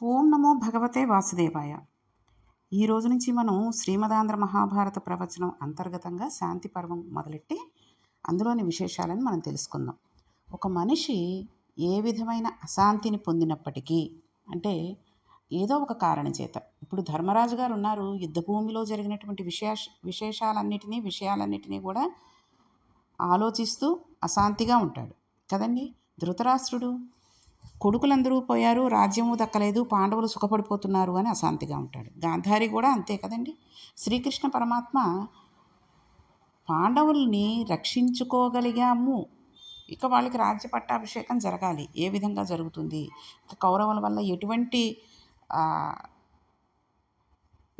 ఓం నమో భగవతే వాసుదేవాయ. ఈ రోజు నుంచి మనం శ్రీమదాంధ్ర మహాభారత ప్రవచనం అంతర్గతంగా శాంతి పర్వం మొదలెట్టి అందులోని విశేషాలను మనం తెలుసుకుందాం. ఒక మనిషి ఏ విధమైన అశాంతిని పొందినప్పటికీ, అంటే ఏదో ఒక కారణం చేత, ఇప్పుడు ధర్మరాజు గారు ఉన్నారు, యుద్ధభూమిలో జరిగినటువంటి విషయాలన్నిటినీ కూడా ఆలోచిస్తూ అశాంతిగా ఉంటాడు కదండి. ధృతరాష్ట్రుడు కొడుకులందరూ పోయారు, రాజ్యము దక్కలేదు, పాండవులు సుఖపడిపోతున్నారు అని అశాంతిగా ఉంటాడు. గాంధారి కూడా అంతే కదండి. శ్రీకృష్ణ పరమాత్మ పాండవుల్ని రక్షించుకోగలిగాము, ఇక వాళ్ళకి రాజ్య పట్టాభిషేకం జరగాలి, ఏ విధంగా జరుగుతుంది, ఇక కౌరవుల వల్ల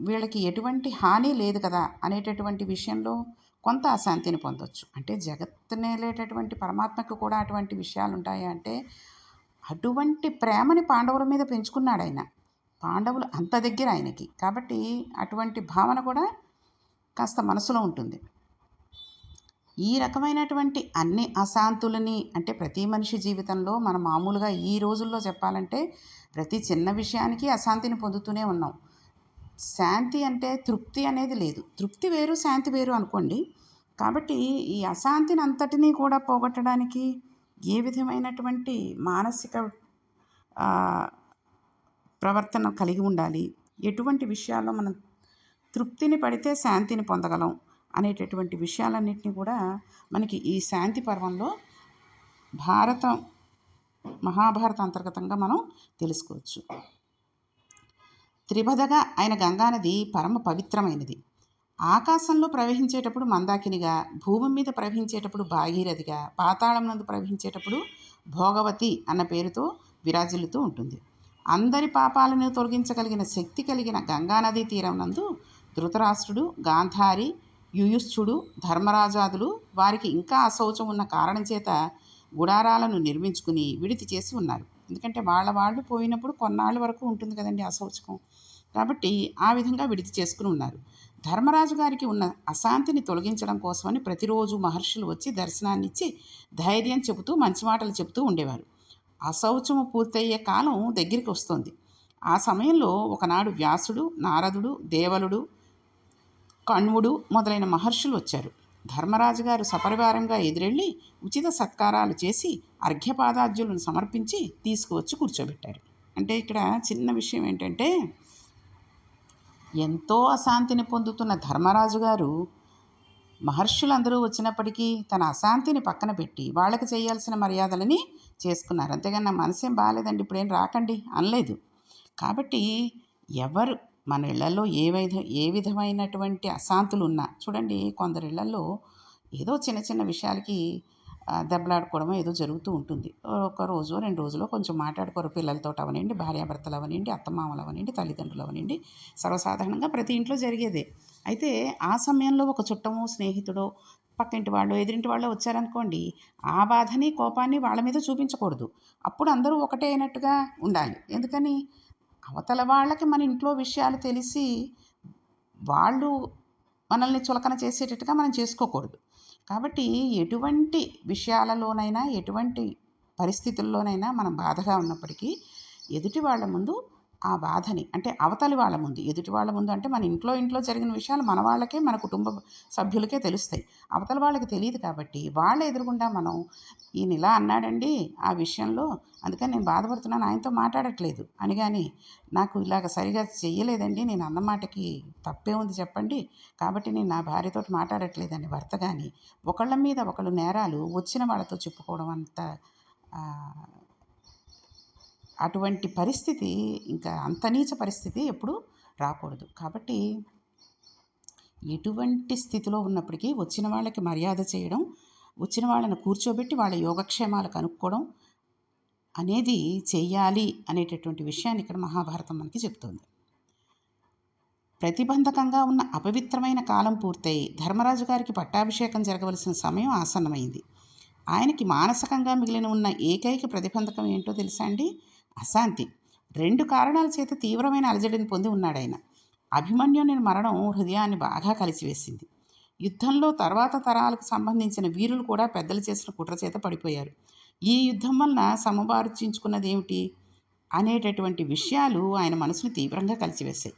వీళ్ళకి ఎటువంటి హాని లేదు కదా అనేటటువంటి విషయంలో కొంత అశాంతిని పొందొచ్చు. అంటే జగత్తునేలేటటువంటి పరమాత్మకు కూడా అటువంటి విషయాలు ఉంటాయి. అంటే అటువంటి ప్రేమని పాండవుల మీద పెంచుకున్నాడు ఆయన. పాండవులు అంత దగ్గర ఆయనకి, కాబట్టి అటువంటి భావన కూడా కాస్త మనసులో ఉంటుంది. ఈ రకమైనటువంటి అన్ని అశాంతులని, అంటే ప్రతి మనిషి జీవితంలో మనం మామూలుగా ఈ రోజుల్లో చెప్పాలంటే ప్రతి చిన్న విషయానికి అశాంతిని పొందుతూనే ఉన్నాం. శాంతి అంటే తృప్తి అనేది లేదు. తృప్తి వేరు, శాంతి వేరు అనుకోండి. కాబట్టి ఈ అశాంతిని అంతటినీ కూడా పోగొట్టడానికి ఏ విధమైనటువంటి మానసిక ప్రవర్తన కలిగి ఉండాలి, ఎటువంటి విషయాల్లో మనం తృప్తిని పడితే శాంతిని పొందగలం అనేటటువంటి విషయాలన్నింటినీ కూడా మనకి ఈ శాంతి పర్వంలో మహాభారత అంతర్గతంగా మనం తెలుసుకోవచ్చు. త్రిపదగా అయిన గంగానది పరమ పవిత్రమైనది. ఆకాశంలో ప్రవహించేటప్పుడు మందాకినిగా, భూమి మీద ప్రవహించేటప్పుడు భాగీరథిగా, పాతాళం నందు ప్రవహించేటప్పుడు భోగవతి అన్న పేరుతో విరాజిల్లుతూ ఉంటుంది. అందరి పాపాలను తొలగించగలిగిన శక్తి కలిగిన గంగానదీ తీరం నందు ధృతరాష్ట్రుడు, గాంధారి, యుయుష్ఠుడు, ధర్మరాజాదులు వారికి ఇంకా అశౌచం ఉన్న కారణం చేత గుడారాలను నిర్మించుకుని విడితి చేసి ఉన్నారు. ఎందుకంటే వాళ్ళు పోయినప్పుడు కొన్నాళ్ళ వరకు ఉంటుంది కదండి అశౌచకం. కాబట్టి ఆ విధంగా విడితి చేసుకుని ఉన్నారు. ధర్మరాజు గారికి ఉన్న అశాంతిని తొలగించడం కోసమని ప్రతిరోజు మహర్షులు వచ్చి దర్శనాన్నిచ్చి ధైర్యం చెబుతూ మంచి మాటలు చెబుతూ ఉండేవారు. అశౌచము పూర్తయ్యే కాలం దగ్గరికి వస్తుంది. ఆ సమయంలో ఒకనాడు వ్యాసుడు, నారదుడు, దేవలుడు, కణ్వుడు మొదలైన మహర్షులు వచ్చారు. ధర్మరాజు గారు సపరివారంగా ఎదురెళ్ళి ఉచిత సత్కారాలు చేసి అర్ఘ్యపాదార్ఘ్యులను సమర్పించి తీసుకువచ్చి కూర్చోబెట్టారు. అంటే ఇక్కడ చిన్న విషయం ఏంటంటే, ఎంతో అశాంతిని పొందుతున్న ధర్మరాజు గారు మహర్షులందరూ వచ్చినప్పటికీ తన అశాంతిని పక్కన పెట్టి వాళ్ళకి చేయాల్సిన మర్యాదలని చేసుకున్నారు. అంతేగాని నా మనసేం బాగాలేదండి ఇప్పుడేం రాకండి అనలేదు. కాబట్టి ఎవరు మన ఇళ్లలో ఏ విధమైనటువంటి అశాంతులు ఉన్నా చూడండి, కొందరి ఇళ్లలో ఏదో చిన్న చిన్న విషయాలకి దెబ్బలాడుకోవడం ఏదో జరుగుతూ ఉంటుంది. ఒక రోజు 2 రోజులో కొంచెం మాట్లాడుకోరు, పిల్లలతో అవనండి, భార్యాభర్తలు అవనండి, అత్తమామలు అవనండి, తల్లిదండ్రులు అవనండి, సర్వసాధారణంగా ప్రతి ఇంట్లో జరిగేదే. అయితే ఆ సమయంలో ఒక చుట్టమో, స్నేహితుడో, పక్కింటి వాళ్ళు, ఎదురింటి వాళ్ళు వచ్చారనుకోండి, ఆ బాధని, కోపాన్ని వాళ్ళ మీద చూపించకూడదు. అప్పుడు అందరూ ఒకటే అయినట్టుగా ఉండాలి. ఎందుకని, అవతల వాళ్ళకి మన ఇంట్లో విషయాలు తెలిసి వాళ్ళు మనల్ని చులకన చేసేటట్టుగా మనం చేసుకోకూడదు. కాబట్టి ఎటువంటి విషయాలలోనైనా, ఎటువంటి పరిస్థితుల్లోనైనా మనం బాధగా ఉన్నప్పటికీ ఎదుటి వాళ్ళ ముందు ఆ బాధని, అంటే అవతలి వాళ్ళ ముందు, ఎదుటి వాళ్ళ ముందు అంటే మన ఇంట్లో జరిగిన విషయాలు మన వాళ్ళకే, మన కుటుంబ సభ్యులకే తెలుస్తాయి. అవతల వాళ్ళకి తెలియదు. కాబట్టి వాళ్ళ ఎదురుగుండా మనం ఈయన ఇలా అన్నాడండి ఆ విషయంలో, అందుకని నేను బాధపడుతున్నాను, ఆయనతో మాట్లాడట్లేదు అని, కానీ నాకు ఇలాగ సరిగా చెయ్యలేదండి, నేను అన్నమాటకి తప్పే ఉంది చెప్పండి, కాబట్టి నేను నా భార్యతో మాట్లాడట్లేదని భర్త కానీ ఒకళ్ళ మీద ఒకళ్ళు నేరాలు వచ్చిన వాళ్ళతో చెప్పుకోవడం అంత అటువంటి పరిస్థితి, ఇంకా అంత నీచ పరిస్థితి ఎప్పుడు రాకూడదు. కాబట్టి ఎటువంటి స్థితిలో ఉన్నప్పటికీ వచ్చిన వాళ్ళకి మర్యాద చేయడం, వచ్చిన వాళ్ళని కూర్చోబెట్టి వాళ్ళ యోగక్షేమాలు కనుక్కోవడం అనేది చెయ్యాలి అనేటటువంటి విషయాన్ని ఇక్కడ మహాభారతం మనకి చెప్తుంది. ప్రతిబంధకంగా ఉన్న అపవిత్రమైన కాలం పూర్తయి ధర్మరాజు గారికి పట్టాభిషేకం జరగవలసిన సమయం ఆసన్నమైంది. ఆయనకి మానసికంగా మిగిలిన ఉన్న ఏకైక ప్రతిబంధకం ఏంటో తెలుసా అండి? అశాంతి. 2 కారణాల చేత తీవ్రమైన అలజడిని పొంది ఉన్నాడు ఆయన. అభిమన్యుని మరణం హృదయాన్ని బాగా కలిసివేసింది. యుద్ధంలో తర్వాత తరాలకు సంబంధించిన వీరులు కూడా పెద్దలు చేసిన కుట్ర చేత పడిపోయారు. ఈ యుద్ధం వలన సమబార్చించుకున్నది ఏమిటి? అనేటటువంటి విషయాలు ఆయన మనసును తీవ్రంగా కలిచివేశాయి.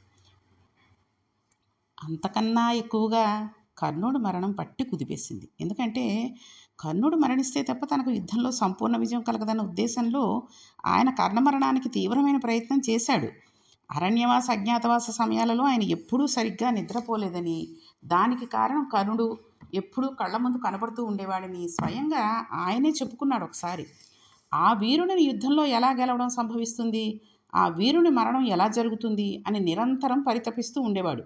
అంతకన్నా ఎక్కువగా కర్ణుడి మరణం పట్టి కుదిపేసింది. ఎందుకంటే కర్ణుడు మరణిస్తే తప్ప తనకు యుద్ధంలో సంపూర్ణ విజయం కలగదన్న ఉద్దేశంలో ఆయన కర్ణమరణానికి తీవ్రమైన ప్రయత్నం చేశాడు. అరణ్యవాస అజ్ఞాతవాస సమయాలలో ఆయన ఎప్పుడూ సరిగ్గా నిద్రపోలేదని, దానికి కారణం కర్ణుడు ఎప్పుడూ కళ్ళ ముందు కనపడుతూ ఉండేవాడని స్వయంగా ఆయనే చెప్పుకున్నాడు ఒకసారి. ఆ వీరుని యుద్ధంలో ఎలా గెలవడం సంభవిస్తుంది, ఆ వీరుని మరణం ఎలా జరుగుతుంది అని నిరంతరం పరితపిస్తూ ఉండేవాడు.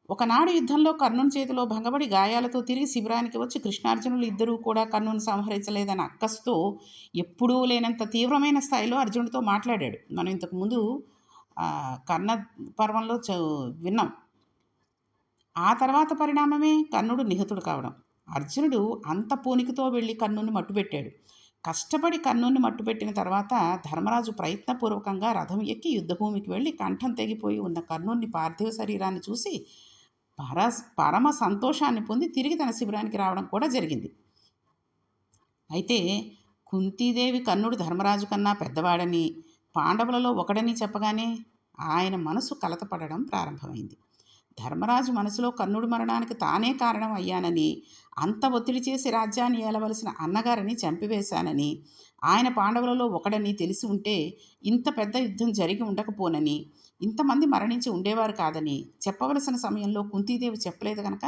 ఒకనాడు యుద్ధంలో కర్ణుని చేతిలో భంగపడి గాయాలతో తిరిగి శిబిరానికి వచ్చి కృష్ణార్జునులు ఇద్దరూ కూడా కర్ణుని సంహరించలేదని అక్కస్తో ఎప్పుడూ లేనంత తీవ్రమైన స్థాయిలో అర్జునుడితో మాట్లాడాడు. మనం ఇంతకుముందు కర్ణ పర్వంలో విన్నాం. ఆ తర్వాత పరిణామమే కర్ణుడు నిహతుడు కావడం. అర్జునుడు అంత పూనికతో వెళ్ళి కర్ణుని మట్టుపెట్టాడు. కష్టపడి కర్ణుని మట్టుపెట్టిన తర్వాత ధర్మరాజు ప్రయత్నపూర్వకంగా రథం ఎక్కి యుద్ధభూమికి వెళ్ళి కంఠం తెగిపోయి ఉన్న కర్ణుని పార్థివ శరీరాన్ని చూసి పరమ సంతోషాన్ని పొంది తిరిగి తన శిబిరానికి రావడం కూడా జరిగింది. అయితే కుంతీదేవి కర్ణుడు ధర్మరాజు కన్నా పెద్దవాడని, పాండవులలో ఒకడని చెప్పగానే ఆయన మనసు కలతపడడం ప్రారంభమైంది. ధర్మరాజు మనసులో కర్ణుడి మరణానికి తానే కారణం అయ్యానని, అంత ఒత్తిడి చేసి రాజ్యాన్ని ఏలవలసిన అన్నగారిని చంపివేశానని, ఆయన పాండవులలో ఒకడని తెలిసి ఉంటే ఇంత పెద్ద యుద్ధం జరిగి ఉండకపోనని, ఇంతమంది మరణించి ఉండేవారు కాదని చెప్పవలసిన సమయంలో కుంతీదేవి చెప్పలేదు కనుక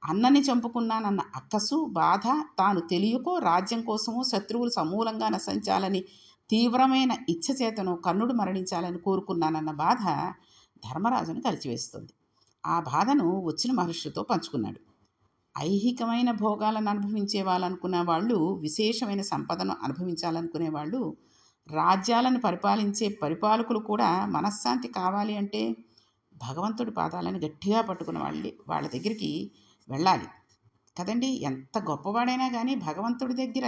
అన్నని చంపుకున్నానన్న అక్కసు, బాధ, తాను తెలియకో రాజ్యం కోసమో శత్రువులు సమూలంగా నశించాలని తీవ్రమైన ఇచ్చ చేతను కర్ణుడు మరణించాలని కోరుకున్నానన్న బాధ ధర్మరాజును కలిచివేస్తుంది. ఆ బాధను వచ్చిన మహర్షితో పంచుకున్నాడు. ఐహికమైన భోగాలను అనుభవించే వాళ్ళనుకునే వాళ్ళు, విశేషమైన సంపదను అనుభవించాలనుకునే వాళ్ళు, రాజ్యాలను పరిపాలించే పరిపాలకులు కూడా మనశ్శాంతి కావాలి అంటే భగవంతుడి పాదాలను గట్టిగా పట్టుకున్న వాళ్ళ దగ్గరికి వెళ్ళాలి కదండి. ఎంత గొప్పవాడైనా కానీ భగవంతుడి దగ్గర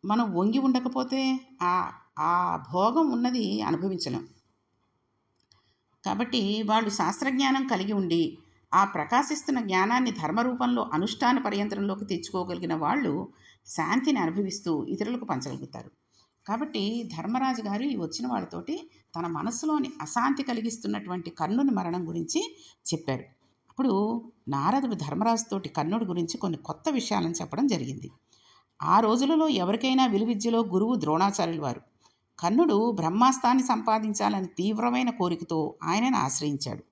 మనం వంగి ఉండకపోతే ఆ ఆ భోగం ఉన్నది అనుభవించలేం. కాబట్టి వాళ్ళు శాస్త్రజ్ఞానం కలిగి ఉండి ఆ ప్రకాశిస్తున్న జ్ఞానాన్ని ధర్మరూపంలో అనుష్ఠాన పర్యంతరంలోకి తెచ్చుకోగలిగిన వాళ్ళు శాంతిని అనుభవిస్తూ ఇతరులకు పంచగలుగుతారు. కాబట్టి ధర్మరాజు గారు ఈ వచ్చిన వాళ్ళతోటి తన మనసులోని అశాంతి కలిగిస్తున్నటువంటి కర్ణుని మరణం గురించి చెప్పారు. అప్పుడు నారదుడు ధర్మరాజుతోటి కర్ణుడి గురించి కొన్ని కొత్త విషయాలను చెప్పడం జరిగింది. ఆ రోజులలో ఎవరికైనా విలువిద్యలో గురువు ద్రోణాచార్యులు వారు. కర్ణుడు బ్రహ్మాస్త్రాన్ని సంపాదించాలని తీవ్రమైన కోరికతో ఆయనను ఆశ్రయించాడు.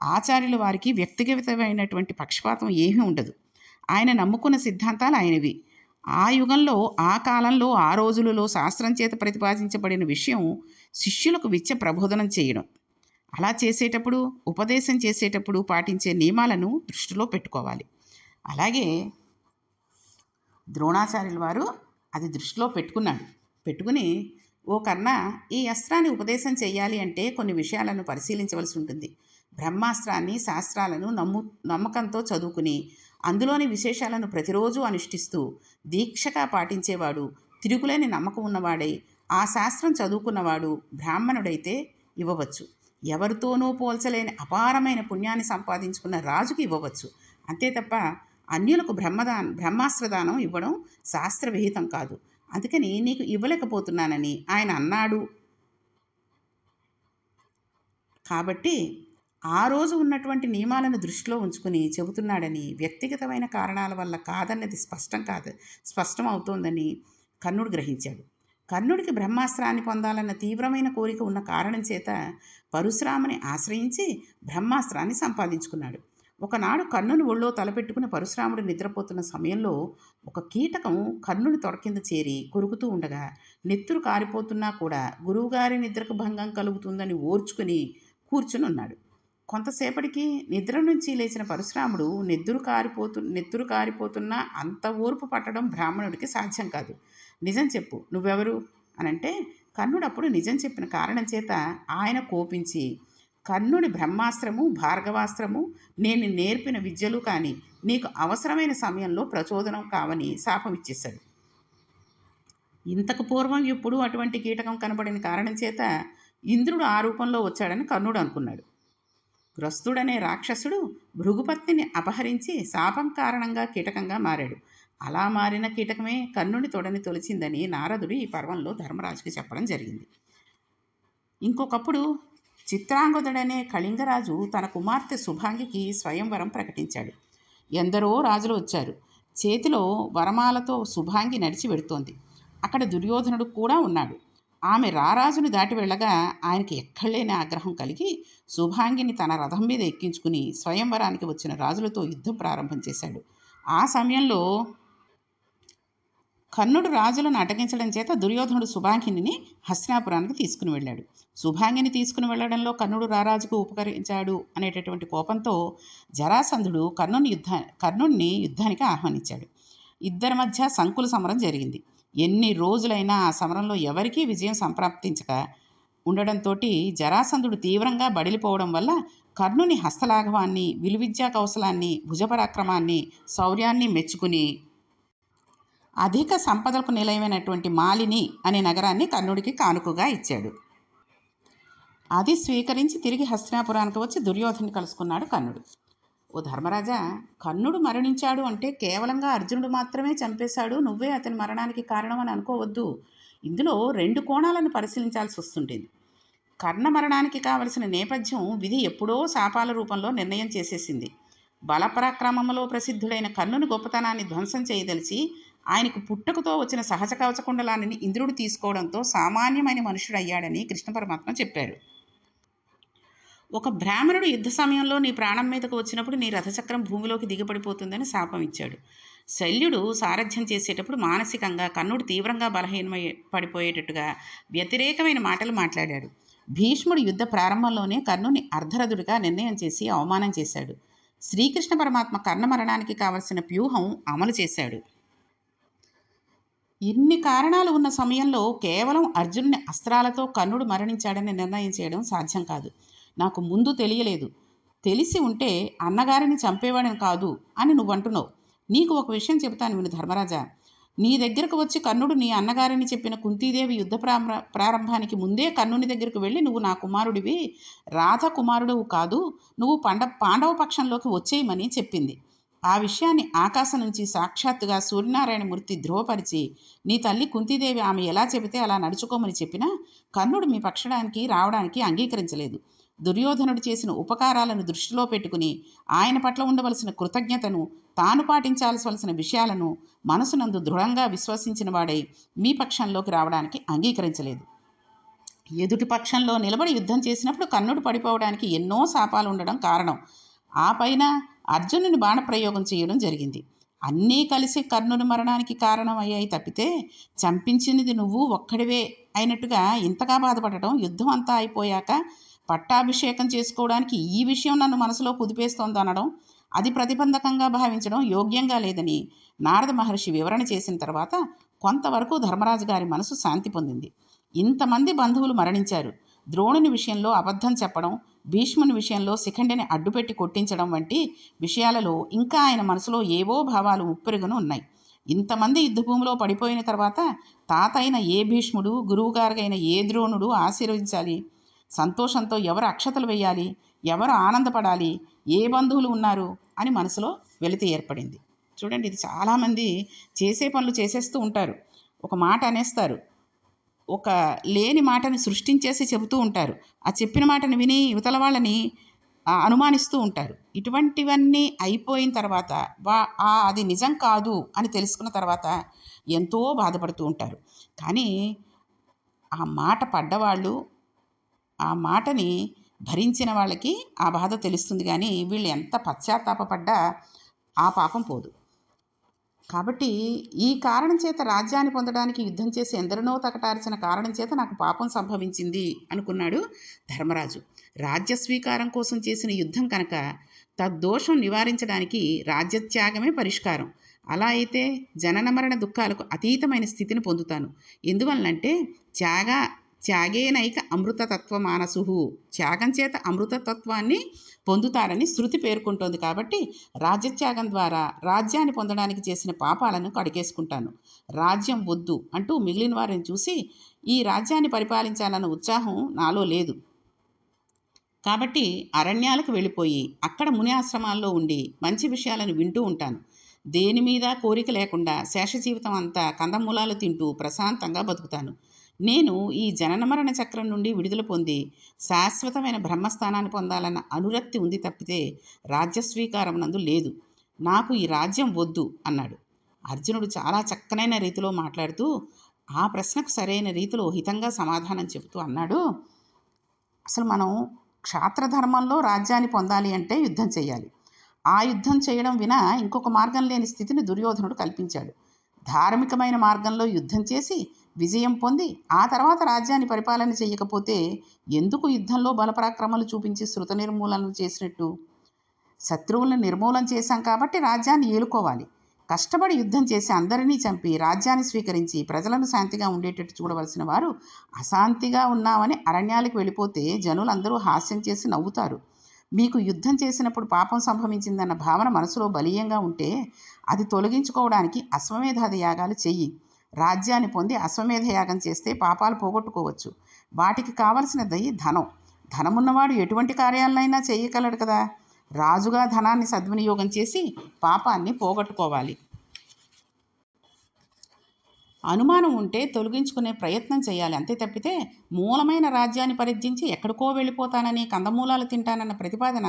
ఆచార్యుల వారికి వ్యక్తిగతమైనటువంటి పక్షపాతం ఏమీ ఉండదు. ఆయన నమ్ముకున్న సిద్ధాంతాలు ఆయనవి. ఆ యుగంలో, ఆ కాలంలో, ఆ రోజులలో శాస్త్రం చేత ప్రతిపాదించబడిన విషయం శిష్యులకు విద్య ప్రబోధనం చేయడం. అలా చేసేటప్పుడు, ఉపదేశం చేసేటప్పుడు పాటించే నియమాలను దృష్టిలో పెట్టుకోవాలి. అలాగే ద్రోణాచార్యుల వారు అది దృష్టిలో పెట్టుకుని ఓ కర్ణ, ఈ అస్త్రాన్ని ఉపదేశం చేయాలి అంటే కొన్ని విషయాలను పరిశీలించవలసి ఉంటుంది. బ్రహ్మాస్త్రాన్ని, శాస్త్రాలను నమ్మకంతో చదువుకుని అందులోని విశేషాలను ప్రతిరోజు అనుష్ఠిస్తూ దీక్షగా పాటించేవాడు, తిరుగులేని నమ్మకం ఉన్నవాడై ఆ శాస్త్రం చదువుకున్నవాడు బ్రాహ్మణుడైతే ఇవ్వవచ్చు. ఎవరితోనూ పోల్చలేని అపారమైన పుణ్యాన్ని సంపాదించుకున్న రాజుకి ఇవ్వవచ్చు. అంతే తప్ప అన్యులకు బ్రహ్మాస్త్రదానం ఇవ్వడం శాస్త్రవిహితం కాదు. అందుకని నీకు ఇవ్వలేకపోతున్నానని ఆయన అన్నాడు. కాబట్టి ఆ రోజు ఉన్నటువంటి నియమాలను దృష్టిలో ఉంచుకుని చెబుతున్నాడని, వ్యక్తిగతమైన కారణాల వల్ల కాదన్నది స్పష్టం అవుతోందని కర్ణుడు గ్రహించాడు. కర్ణుడికి బ్రహ్మాస్త్రాన్ని పొందాలన్న తీవ్రమైన కోరిక ఉన్న కారణం చేత పరశురాముని ఆశ్రయించి బ్రహ్మాస్త్రాన్ని సంపాదించుకున్నాడు. ఒకనాడు కర్ణుని ఒళ్ళో తలపెట్టుకుని పరశురాముడు నిద్రపోతున్న సమయంలో ఒక కీటకం కర్ణుని తొడ కింద చేరి కొరుకుతూ ఉండగా నెత్తురు కారిపోతున్నా కూడా గురువుగారి నిద్రకు భంగం కలుగుతుందని ఓర్చుకుని కూర్చుని ఉన్నాడు. కొంతసేపటికి నిద్ర నుంచి లేచిన పరశురాముడు నెత్తురు కారిపోతున్నా అంత ఓర్పు పట్టడం బ్రాహ్మణుడికి సాధ్యం కాదు. నిజం చెప్పు, నువ్వెవరు అనంటే కర్ణుడు అప్పుడు నిజం చెప్పిన కారణం చేత ఆయన కోపించి, కర్ణుడి బ్రహ్మాస్త్రము, భార్గవాస్త్రము, నేను నేర్పిన విద్యలు కానీ నీకు అవసరమైన సమయంలో ప్రచోదనం కావని శాపం ఇచ్చేశాడు. ఇంతకు పూర్వం ఎప్పుడు అటువంటి కీటకం కనబడిన కారణం చేత ఇంద్రుడు ఆ రూపంలో వచ్చాడని కర్ణుడు అనుకున్నాడు. గ్రస్తుడనే రాక్షసుడు భృగుపత్నిని అపహరించి శాపం కారణంగా కీటకంగా మారాడు. అలా మారిన కీటకమే కర్ణుడి తొడని తొలిచిందని నారదుడు ఈ పర్వంలో ధర్మరాజుకి చెప్పడం జరిగింది. ఇంకొకప్పుడు చిత్రాంగదుడనే కళింగరాజు తన కుమార్తె శుభాంగికి స్వయంవరం ప్రకటించాడు. ఎందరో రాజులు వచ్చారు. చేతిలో వరమాలతో శుభాంగి నడిచి వెడుతోంది. అక్కడ దుర్యోధనుడు కూడా ఉన్నాడు. ఆమె రారాజుని దాటి వెళ్ళగా ఆయనకి ఎక్కడలేని ఆగ్రహం కలిగి శుభాంగిని తన రథం మీద ఎక్కించుకుని స్వయంవరానికి వచ్చిన రాజులతో యుద్ధం ప్రారంభం చేశాడు. ఆ సమయంలో కర్ణుడు రాజులను అటగించడం చేత దుర్యోధనుడు శుభాంగిని హస్తినాపురానికి తీసుకుని వెళ్ళాడు. శుభాంగిని తీసుకుని వెళ్ళడంలో కర్ణుడు రారాజుకు ఉపకరించాడు అనేటటువంటి కోపంతో జరాసంధుడు కర్ణుడిని యుద్ధానికి ఆహ్వానించాడు. ఇద్దరి మధ్య సంకుల సమరం జరిగింది. ఎన్ని రోజులైనా ఆ సమరంలో ఎవరికీ విజయం సంప్రాప్తించక ఉండడంతో జరాసంధుడు తీవ్రంగా బడిలిపోవడం వల్ల కర్ణుని హస్తలాఘవాన్ని, విలువిద్యా కౌశలాన్ని, భుజపరాక్రమాన్ని, శౌర్యాన్ని మెచ్చుకుని అధిక సంపదలకు నిలయమైనటువంటి మాలిని అనే నగరాన్ని కర్ణుడికి కానుకగా ఇచ్చాడు. అది స్వీకరించి తిరిగి హస్తినాపురానికి వచ్చి దుర్యోధను కలుసుకున్నాడు కర్ణుడు. ఓ ధర్మరాజా, కర్ణుడు మరణించాడు అంటే కేవలంగా అర్జునుడు మాత్రమే చంపేశాడు, నువ్వే అతని మరణానికి కారణం అని అనుకోవద్దు. ఇందులో 2 కోణాలను పరిశీలించాల్సి వస్తుంటుంది. కర్ణ మరణానికి కావలసిన నేపథ్యం విధి ఎప్పుడో శాపాల రూపంలో నిర్ణయం చేసేసింది. బలపరాక్రమంలో ప్రసిద్ధుడైన కర్ణుని గొప్పతనాన్ని ధ్వంసం చేయదలిచి ఆయనకు పుట్టుకతో వచ్చిన సహజ కవచకుండలాన్ని ఇంద్రుడు తీసుకోవడంతో సామాన్యమైన మనుషుడు అయ్యాడని కృష్ణ పరమాత్మ చెప్పారు. ఒక బ్రాహ్మణుడు యుద్ధ సమయంలో నీ ప్రాణం మీదకు వచ్చినప్పుడు నీ రథచక్రం భూమిలోకి దిగబడిపోతుందని శాపం ఇచ్చాడు. శల్యుడు సారథ్యం చేసేటప్పుడు మానసికంగా కర్ణుడు తీవ్రంగా బలహీనమై పడిపోయేటట్టుగా వ్యతిరేకమైన మాటలు మాట్లాడాడు. భీష్ముడు యుద్ధ ప్రారంభంలోనే కర్ణుని అర్ధరథుడిగా నిర్ణయం చేసి అవమానం చేశాడు. శ్రీకృష్ణ పరమాత్మ కర్ణ మరణానికి కావలసిన వ్యూహం అమలు చేశాడు. ఇన్ని కారణాలు ఉన్న సమయంలో కేవలం అర్జునుని అస్త్రాలతో కర్ణుడు మరణించాడని నిర్ణయం చేయడం సాధ్యం కాదు. నాకు ముందు తెలియలేదు, తెలిసి ఉంటే అన్నగారిని చంపేవాడిని కాదు అని నువ్వు అంటున్నావు. నీకు ఒక విషయం చెబుతాను విను ధర్మరాజా. నీ దగ్గరకు వచ్చి కర్ణుడు నీ అన్నగారిని చెప్పిన కుంతీదేవి యుద్ధ ప్రారంభానికి ముందే కర్ణుని దగ్గరకు వెళ్ళి నువ్వు నా కుమారుడివి, రాధ కుమారుడు కాదు, నువ్వు పాండవ పక్షంలోకి వచ్చేయమని చెప్పింది. ఆ విషయాన్ని ఆకాశం నుంచి సాక్షాత్తుగా సూర్యనారాయణమూర్తి ధ్రువపరిచి నీ తల్లి కుంతీదేవి ఆమె ఎలా చెబితే అలా నడుచుకోమని చెప్పినా కర్ణుడు మీ పక్షానికి రావడానికి అంగీకరించలేదు. దుర్యోధనుడు చేసిన ఉపకారాలను దృష్టిలో పెట్టుకుని ఆయన పట్ల ఉండవలసిన కృతజ్ఞతను, తాను పాటించాల్సిన విషయాలను మనసునందు దృఢంగా విశ్వసించిన వాడై మీ పక్షంలోకి రావడానికి అంగీకరించలేదు. ఎదుటి పక్షంలో నిలబడి యుద్ధం చేసినప్పుడు కర్ణుడు పడిపోవడానికి ఎన్నో శాపాలు ఉండడం కారణం. ఆ పైన అర్జునుని బాణప్రయోగం చేయడం జరిగింది. అన్నీ కలిసి కర్ణుని మరణానికి కారణమయ్యాయి తప్పితే చంపించినది నువ్వు ఒక్కడివే అయినట్టుగా ఇంతగా బాధపడటం, యుద్ధం అంతా అయిపోయాక పట్టాభిషేకం చేసుకోవడానికి ఈ విషయం నన్ను మనసులో కుదిపేస్తోంది అనడం, అది ప్రతిబంధకంగా భావించడం యోగ్యంగా లేదని నారద మహర్షి వివరణ చేసిన తర్వాత కొంతవరకు ధర్మరాజు గారి మనసు శాంతి పొందింది. ఇంతమంది బంధువులు మరణించారు. ద్రోణుని విషయంలో అబద్ధం చెప్పడం, భీష్ముని విషయంలో శిఖండిని అడ్డుపెట్టి కొట్టించడం వంటి విషయాలలో ఇంకా ఆయన మనసులో ఏవో భావాలు ఉప్పెరుగును ఉన్నాయి. ఇంతమంది యుద్ధభూమిలో పడిపోయిన తర్వాత తాతైన ఏ భీష్ముడు, గురువుగారైన ఏ ద్రోణుడు ఆశీర్వదించాలి? సంతోషంతో ఎవరు అక్షతలు వేయాలి? ఎవరు ఆనందపడాలి? ఏ బంధువులు ఉన్నారు అని మనసులో వెలితి ఏర్పడింది. చూడండి, ఇది చాలామంది చేసే పనులు చేసేస్తూ ఉంటారు. ఒక మాట అనేస్తారు, ఒక లేని మాటని సృష్టించేసి చెబుతూ ఉంటారు. ఆ చెప్పిన మాటని విని యువతల వాళ్ళని అనుమానిస్తూ ఉంటారు. ఇటువంటివన్నీ అయిపోయిన తర్వాత అది నిజం కాదు అని తెలుసుకున్న తర్వాత ఎంతో బాధపడుతూ ఉంటారు. కానీ ఆ మాట పడ్డవాళ్ళు, ఆ మాటని భరించిన వాళ్ళకి ఆ బాధ తెలుస్తుంది. కానీ వీళ్ళు ఎంత పశ్చాత్తాపపడ్డా ఆ పాపం పోదు. కాబట్టి ఈ కారణం చేత రాజ్యాన్ని పొందడానికి యుద్ధం చేసి ఎందరినో తకటార్చిన కారణం చేత నాకు పాపం సంభవించింది అనుకున్నాడు ధర్మరాజు. రాజ్య స్వీకారం కోసం చేసిన యుద్ధం కనుక తద్దోషం నివారించడానికి రాజ్యత్యాగమే పరిష్కారం. అలా అయితే జనన మరణ దుఃఖాలకు అతీతమైన స్థితిని పొందుతాను. ఎందువల్లంటే త్యాగేనైక అమృతతత్వ మానసు, త్యాగం చేత అమృతతత్వాన్ని పొందుతారని శృతి పేర్కొంటోంది. కాబట్టి రాజ్యత్యాగం ద్వారా రాజ్యాన్ని పొందడానికి చేసిన పాపాలను కడిగేసుకుంటాను. రాజ్యం వద్దు అంటూ మిగిలిన వారిని చూసి ఈ రాజ్యాన్ని పరిపాలించాలన్న ఉత్సాహం నాలో లేదు. కాబట్టి అరణ్యాలకు వెళ్ళిపోయి అక్కడ ముని ఆశ్రమాల్లో ఉండి మంచి విషయాలను వింటూ ఉంటాను. దేని మీద కోరిక లేకుండా శేష జీవితం అంతా కందమూలాలు తింటూ ప్రశాంతంగా బతుకుతాను. నేను ఈ జనన మరణ చక్రం నుండి విడుదల పొంది శాశ్వతమైన బ్రహ్మస్థానాన్ని పొందాలన్న అనురక్తి ఉంది తప్పితే రాజ్యస్వీకారం నందు లేదు. నాకు ఈ రాజ్యం వద్దు అన్నాడు. అర్జునుడు చాలా చక్కనైన రీతిలో మాట్లాడుతూ ఆ ప్రశ్నకు సరైన రీతిలో హితంగా సమాధానం చెబుతూ అన్నాడు, అసలు మనం క్షాత్రధర్మంలో రాజ్యాన్ని పొందాలి అంటే యుద్ధం చేయాలి. ఆ యుద్ధం చేయడం వినా ఇంకొక మార్గం లేని స్థితిని దుర్యోధనుడు కల్పించాడు. ధార్మికమైన మార్గంలో యుద్ధం చేసి విజయం పొంది ఆ తర్వాత రాజ్యాన్ని పరిపాలన చేయకపోతే ఎందుకు యుద్ధంలో బలపరాక్రమాలు చూపించి శృత నిర్మూలన చేసినట్టు? శత్రువులను నిర్మూలన చేశాం కాబట్టి రాజ్యాన్ని ఏలుకోవాలి. కష్టపడి యుద్ధం చేసి అందరినీ చంపి రాజ్యాన్ని స్వీకరించి ప్రజలను శాంతిగా ఉండేటట్టు చూడవలసిన వారు అశాంతిగా ఉన్నామని అరణ్యాలకు వెళ్ళిపోతే జనులందరూ హాస్యం చేసి నవ్వుతారు. మీకు యుద్ధం చేసినప్పుడు పాపం సంభవించిందన్న భావన మనసులో బలీయంగా ఉంటే అది తొలగించుకోవడానికి అశ్వమేధాది యాగాలు చెయ్యి. రాజ్యాన్ని పొంది అశ్వమేధ యాగం చేస్తే పాపాలు పోగొట్టుకోవచ్చు. వాటికి కావలసినది ధనం. ధనమున్నవాడు ఎటువంటి కార్యాలనైనా చేయగలడు కదా. రాజుగా ధనాన్ని సద్వినియోగం చేసి పాపాన్ని పోగొట్టుకోవాలి. అనుమానం ఉంటే తొలగించుకునే ప్రయత్నం చేయాలి, అంతే తప్పితే మూలమైన రాజ్యాన్ని పరిత్యజించి ఎక్కడికో వెళ్ళిపోతానని కందమూలాలు తింటానన్న ప్రతిపాదన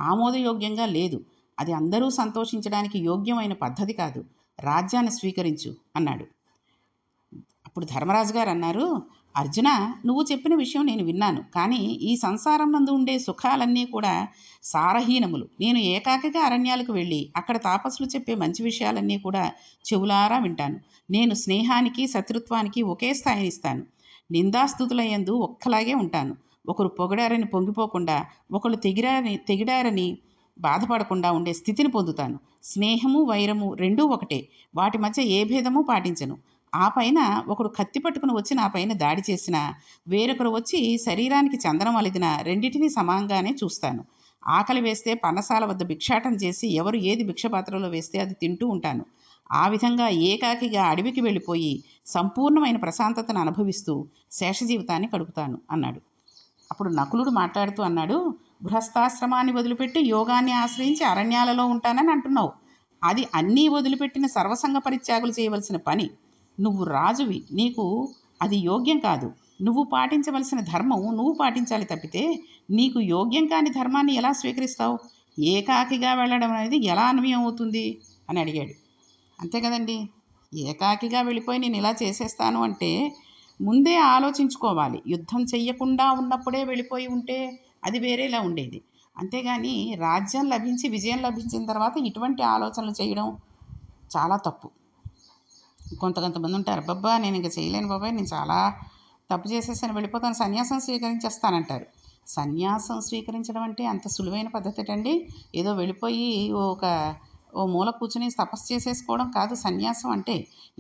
ఆమోదయోగ్యంగా లేదు. అది అందరూ సంతోషించడానికి యోగ్యమైన పద్ధతి కాదు. రాజ్యాన్ని స్వీకరించు అన్నాడు. అప్పుడు ధర్మరాజు గారు అన్నారు, అర్జున, నువ్వు చెప్పిన విషయం నేను విన్నాను. కానీ ఈ సంసారం నందు ఉండే సుఖాలన్నీ కూడా సారహీనములు. నేను ఏకాకిగా అరణ్యాలకు వెళ్ళి అక్కడ తాపసులు చెప్పే మంచి విషయాలన్నీ కూడా చెవులారా వింటాను. నేను స్నేహానికి శత్రుత్వానికి ఒకే స్థాయినిస్తాను. నిందాస్తుతులయందు ఒక్కలాగే ఉంటాను. ఒకరు పొగడారని పొంగిపోకుండా, ఒకరు తెగిడారని బాధపడకుండా ఉండే స్థితిని పొందుతాను. స్నేహము వైరము రెండూ ఒకటే. వాటి మధ్య ఏ భేదము పాటించను. ఆ పైన ఒకడు కత్తి పట్టుకుని వచ్చి నా పైన దాడి చేసినా, వేరొకరు వచ్చి శరీరానికి చందనం అలిదిన రెండింటినీ సమానంగానే చూస్తాను. ఆకలి వేస్తే పన్నసాల వద్ద భిక్షాటన చేసి ఎవరు ఏది భిక్షపాత్రలో వేస్తే అది తింటూ ఉంటాను. ఆ విధంగా ఏకాకిగా అడవికి వెళ్ళిపోయి సంపూర్ణమైన ప్రశాంతతను అనుభవిస్తూ శేష జీవితాన్ని గడుపుతాను అన్నాడు. అప్పుడు నకులుడు మాట్లాడుతూ అన్నాడు, గృహస్థాశ్రమాన్ని వదిలిపెట్టి యోగాన్ని ఆశ్రయించి అరణ్యాలలో ఉంటానని అంటున్నావు. అది అన్నీ వదిలిపెట్టిన సర్వసంగ పరిత్యాగులు చేయవలసిన పని. నువ్వు రాజువి, నీకు అది యోగ్యం కాదు. నువ్వు పాటించవలసిన ధర్మం నువ్వు పాటించాలి తప్పితే నీకు యోగ్యం కాని ధర్మాన్ని ఎలా స్వీకరిస్తావు? ఏకాకిగా వెళ్ళడం అనేది ఎలా అన్వయం అవుతుంది అని అడిగాడు. అంతే కదండి. ఏకాకిగా వెళ్ళిపోయి నేను ఇలా చేసేస్తాను అంటే ముందే ఆలోచించుకోవాలి. యుద్ధం చెయ్యకుండా ఉన్నప్పుడే వెళ్ళిపోయి ఉంటే అది వేరేలా ఉండేది. అంతేగాని రాజ్యం లభించి విజయం లభించిన తర్వాత ఇటువంటి ఆలోచనలు చేయడం చాలా తప్పు. కొంతమంది ఉంటారు, అబ్బబ్బా నేను ఇంక చేయలేను బాబాయ్, నేను చాలా తప్పు చేసేసాను, వెళ్ళిపోతాను, సన్యాసం స్వీకరించేస్తానంటారు. సన్యాసం స్వీకరించడం అంటే అంత సులువైన పద్ధతి అండి. ఏదో వెళ్ళిపోయి ఓ మూల కూర్చుని తపస్సు చేసేసుకోవడం కాదు సన్యాసం అంటే.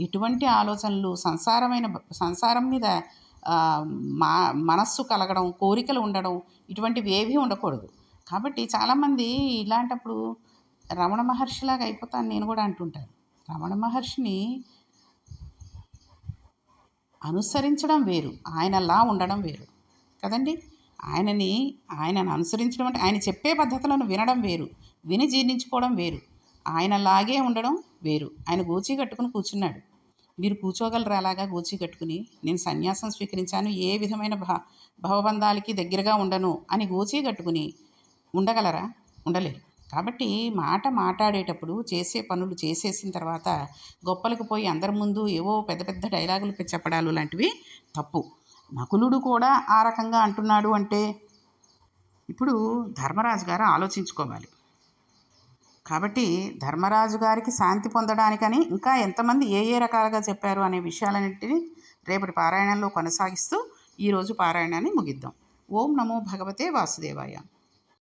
ఇటువంటి ఆలోచనలు సంసారం మీద మా మనస్సు కలగడం, కోరికలు ఉండడం, ఇటువంటివి ఏవీ ఉండకూడదు. కాబట్టి చాలామంది ఇలాంటప్పుడు రమణ మహర్షిలాగా అయిపోతాను నేను కూడా అంటుంటారు. రమణ మహర్షిని అనుసరించడం వేరు, ఆయనలా ఉండడం వేరు కదండి. ఆయనను అనుసరించడం అంటే ఆయన చెప్పే పద్ధతులను వినడం వేరు, విని జీర్ణించుకోవడం వేరు. ఆయనలాగే ఉండడం వేరు. ఆయన గోచి కట్టుకుని కూర్చున్నాడు. మీరు కూర్చోగలరా అలాగా గోచి కట్టుకుని? నేను సన్యాసం స్వీకరించాను, ఏ విధమైన భవబంధాలకి దగ్గరగా ఉండను అని గోచి కట్టుకుని ఉండగలరా? ఉండలేరు. కాబట్టి మాట్లాడేటప్పుడు చేసే పనులు చేసేసిన తర్వాత గొప్పలకు పోయి అందరి ముందు ఏవో పెద్ద పెద్ద డైలాగులు చెప్పడాలు లాంటివి తప్పు. నకులుడు కూడా ఆ రకంగా అంటున్నాడు అంటే ఇప్పుడు ధర్మరాజు గారు ఆలోచించుకోవాలి. కాబట్టి ధర్మరాజు గారికి శాంతి పొందడానికని ఇంకా ఎంతమంది ఏ రకాలుగా చెప్పారు అనే విషయాలన్నింటినీ రేపటి పారాయణంలో కొనసాగిస్తూ ఈరోజు పారాయణాన్ని ముగిద్దాం. ఓం నమో భగవతే వాసుదేవాయ.